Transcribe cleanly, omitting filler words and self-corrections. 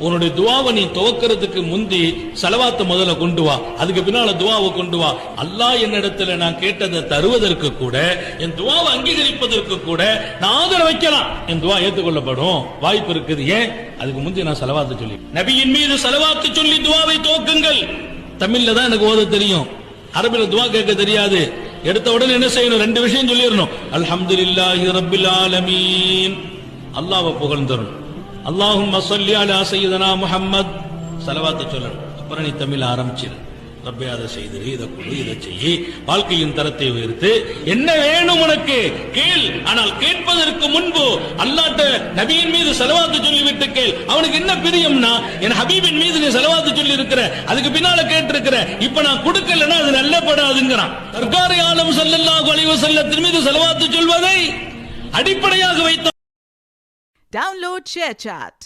உன்னுடைய துவாவை நீ துவக்கிறதுக்கு முந்தி ஸலவாத்தை முதல்ல கொண்டு வா, அதுக்கு பின்னால துவாவை கொண்டு வா. அல்லாஹ் என்னிடத்துல நான் கேட்டதை தருவதற்கு கூட, என் துவாவை அங்கீகரிப்பதற்கு கூட நான் ஆதரவு வைக்கலாம், என் துவா ஏற்றுக்கொள்ளப்படும் வாய்ப்பு இருக்குது. ஏன்? அதுக்கு முந்தி நான் ஸலவாத்தை சொல்லி, நபியின் மீது ஸலவாத்து சொல்லி துவாவை துவக்குங்கள். தமிழ்ல தான் எனக்கு ஓத தெரியும், அரபில துவா கேட்க தெரியாது. எடுத்த உடனே என்ன செய்யணும்? ரெண்டு விஷயம் சொல்லிடணும். அல்ஹம்துலில்லாஹி ரப்பில் ஆலமீன், அல்லாஹ்வை புகழ்ந்தரணும். அல்லாஹும்ம ஸல்லி அலா சய்யிதனா முஹம்மத், ஸலவாத்தை சொல்லணும். அப்புறம் நீ தமிழ் ஆரம்பிச்சிரு. ரப்பே அதை செய்து, இதை கொடு, இதை செய்யி, வாழ்க்கையின் தரத்தை உயர்த்து, என்ன வேணும் உனக்கு கேள். ஆனால் கேட்பதற்கு முன்பு அல்லாஹ்ட்ட நபியின் மீது ஸலவாத்து சொல்லிவிட்டு கேள். அவனுக்கு என்ன பிரியம்னா, என் ஹபீபின் மீது நீ ஸலவாத்து சொல்லி இருக்கிற, அதுக்கு பின்னால கேட்டிருக்கிற, இப்ப நான் கொடுக்கலன்னா அது நல்லப்படாதுங்கிறான். சர்க்காரி ஆலம் ஸல்லல்லாஹு அலைஹி வஸல்லத்தின் மீது ஸலவாத்து சொல்வதை அடிப்படையாக வைத்த Download ShareChat.